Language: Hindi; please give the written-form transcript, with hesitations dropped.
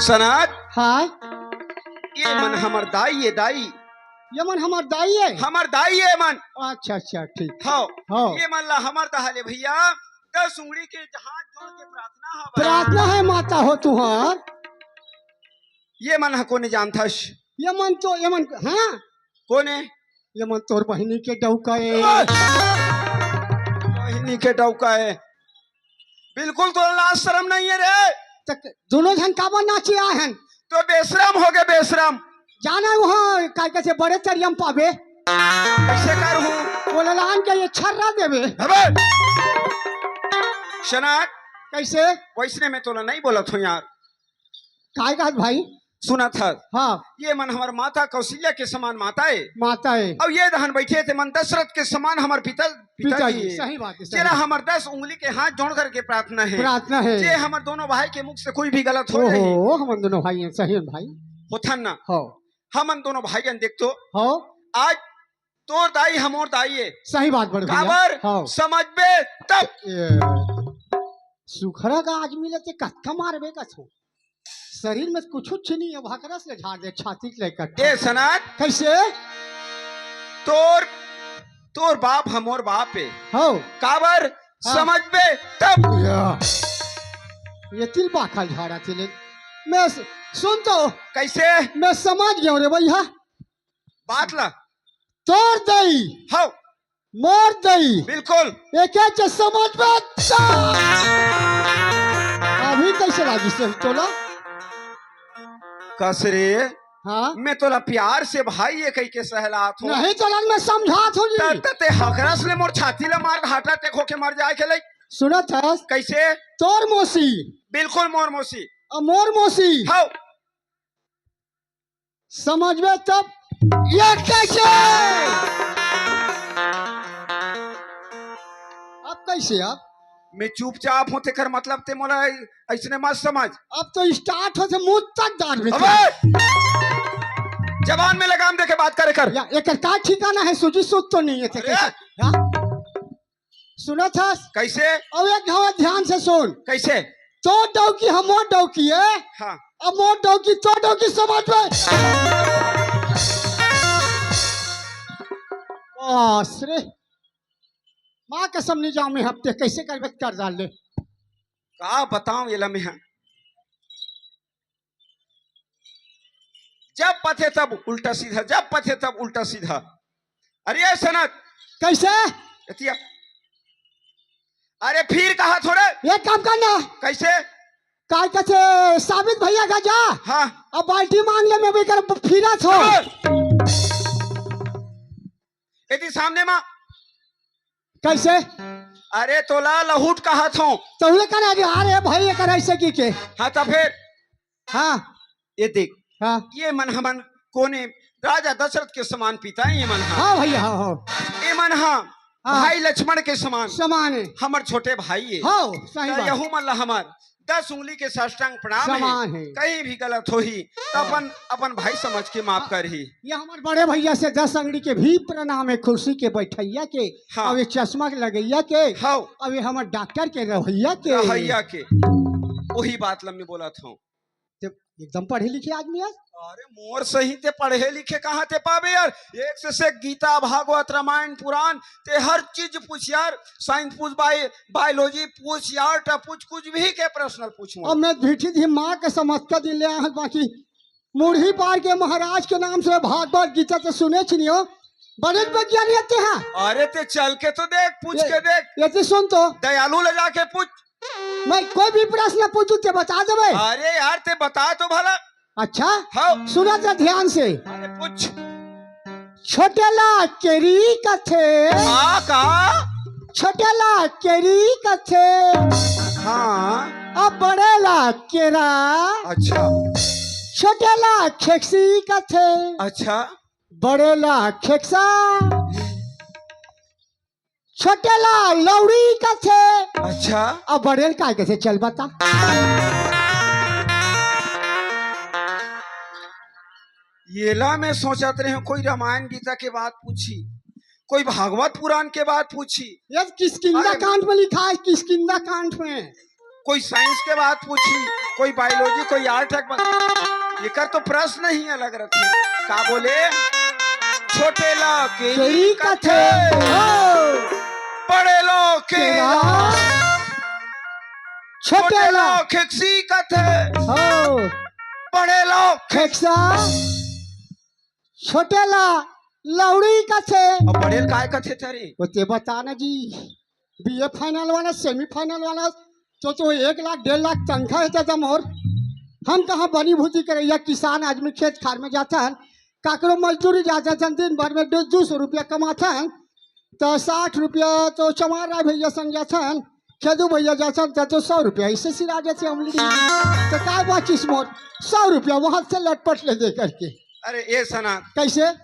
सनत हाँ ये मन हमर दाई है दाई। ये मन हमार दाई है। हमर दाई है मन। अच्छा अच्छा ठीक। हाँ हाँ ये मन ला हमर दहले भैया 10 उंगली के हाथ जोड़ के प्रार्थना है। प्रार्थना है माता हो तुहार। ये मन को नहीं जानता। ये मन तो ये मन हाँ कौन है? ये मन तोर बहनी के डौका है। बहनी के डौका है। बिल्कुल तो लाज शर्म नहीं है रे। तक दोनों जन काबा नाचे आए हैं तो बेशरम हो गए बेशरम। जाना है वहाँ काय कैसे बड़े चरियम पावे कैसे कर हूँ बोललान के ये छर्रा देवे शनाक कैसे वैसने में तो नहीं बोला था यार। काय का भाई सुना था हाँ ये मन हमार माता कौशल्या के समान माता है। माता है और ये दहन बैठे थे मन दशरथ के समान हमार पिताजी है। सही बात है जेरा हमार 10 उंगली के हाथ जोड़ करके प्रार्थना है। प्रार्थना है जे हमार दोनों भाई के मुख से कोई भी गलत हो जाए ओहो हम दोनों भाई हैं सही है भाई होथन ना। हो हम दोनों भाई देख तो हो आज तोर दाई हमोर दाई है। सही बात बड़ भैया काबर हो समझ बे तब सुखरा का आज मिले ते कत्था मारबे कछो शरीर में कुछ नहीं है भाकरा से झाड़ दे छाती के लेकर ए सनत कैसे तोर तोर बाप हमोर बाप है। हो काबर हाँ। समझ बे तब ये तिल बाखा झाड़ा तिले मैं सुन तो कैसे मैं समझ गया रे भैया बात ला तोड़ दई हो मोर दई बिल्कुल एक एक समझ में अभी कैसे लागी से तोला कसरे हाँ मैं तोला प्यार से भाई ये कही के सहलात हूँ नहीं तो मैं समझात हूँ जी ते हकरस ले मोर छाती ले मार घाटा टेक होके मर जाए के लई सुना था कैसे तोर मौसी बिल्कुल मोर मौसी मोर मौसी हो समझ में तब ये कैसे अब कैसे अब मैं चुपचाप हूँ तेकर मतलब ते मोला ऐसने मत समझ। अब तो स्टार्ट हो से मुंह तक दाढ़ में अबे जवान में लगाम दे के बात करे कर। या एक का ठिकाना है सूझी सूझ तो नहीं है थे कैसे हाँ? सुना था कैसे अब एक हवा ध्यान से सुन कैसे तो डौकी हम मोर डौकी है हाँ अब मोर डौकी तो डौकी समझ में बस रे माँ कसम नहीं जाऊँ मैं हफ्ते कैसे कर डाल ले का बताऊं ये लम्हे जब पथे तब उल्टा सीधा जब पथे तब उल्टा सीधा। अरे सनत कैसे एतिया अरे फिर कहा थोड़े ये काम करना कैसे काय कैसे साबित भैया का जा हाँ अब बाल्टी मांग ले मैं भी कर फिरा छो यदि सामने माँ कैसे अरे तोला लहूट कहा थो तो ये कर अरे भाई ये कर ऐसे की के हाँ तो फिर हाँ ये देख हाँ ये मन हमन कोने राजा दशरथ के समान पिता है। ये मन हाँ भैया हाँ हाँ ये मन हाँ हाँ। भाई लक्ष्मण के समान समान है हमर छोटे भाई है। हाँ सही बात यहू मन ला हमार 10 उंगली के साष्टांग प्रणाम समान है। है। कहीं भी गलत हो ही तो अपन भाई समझ के माफ कर ही। ये हमारे बड़े भैया से 10 अंगड़ी के भी प्रणाम है कुर्सी के बैठैया के हाँ। अब ये चश्मा के लगैया के हाँ अब ये हमारे डॉक्टर के रवैया के रहैया के वही बात लम्बे बोला था एकदम पढ़े लिखे आदमी है। अरे मोर सही ते पढ़े लिखे कहाँ ते पावे यार। एक से गीता भागवत रामायण पुराण ते हर चीज पूछ यार। साइंस पूछ बायोलॉजी पूछ यार पूछ कुछ भी के प्रश्न पूछ। अब मैं भीठी थी माँ के समझ कर दिल ले बाकी मुरही पार के महाराज के नाम से भागवत गीता तो सुने छिनियो बड़े वैज्ञानिक आते हैं। अरे ते चल के तो देख पूछ के देख ये तो सुन तो दयालु ले जाके पूछ। मैं कोई भी प्रश्न पूछू ते बता देवे। अरे यार ते बता तो भला। अच्छा हाँ सुना जा ध्यान से। अरे पूछ छोटेला केरी कथे का छोटेला केरी कथे हाँ अब बड़ेला केरा अच्छा छोटेला खेक्सी कथे अच्छा बड़ेला खेक्सा छोटेला लौड़ी कथे अच्छा अब बड़ेल का कैसे चल बता। येला में सोचत रहे कोई रामायण गीता के बात पूछी कोई भागवत पुराण के बात पूछी। ये किसकिंदा अरे- कांड में लिखा है किसकिंदा कांड में कोई साइंस के बात पूछी, कोई बायोलॉजी, कोई आर्ट एकर तो प्रश्न ही अलग रखे। का बोले छोटे ला केरी कथे, बड़े लो केरा, छोटे ला खेक्सी कथे, हो बड़े लो खेक्सा, छोटे ला लौड़ी का थे। और बड़े काय कथे थे? वो ते बताना जी, बीए फाइनल वाला, सेमीफाइनल वाला, तो 1 लाख 1.5 लाख तनख्वाह है था मोर। हम कहाँ बनी भूजी करैया किसान आदमी खेत खार में जाता है, काकरो मजदूरी जाता है, दिन भर में 200 रुपया कमाता है, तो 60 रुपया तो चमार राय भैया संग जाता है, खेदू भैया जाता है तो 100 रुपया इससे सिरा जाते अमली। तो काय बाचिस मोर 100 रुपया वहां से लटपट ले दे करके। अरे ये सना कैसे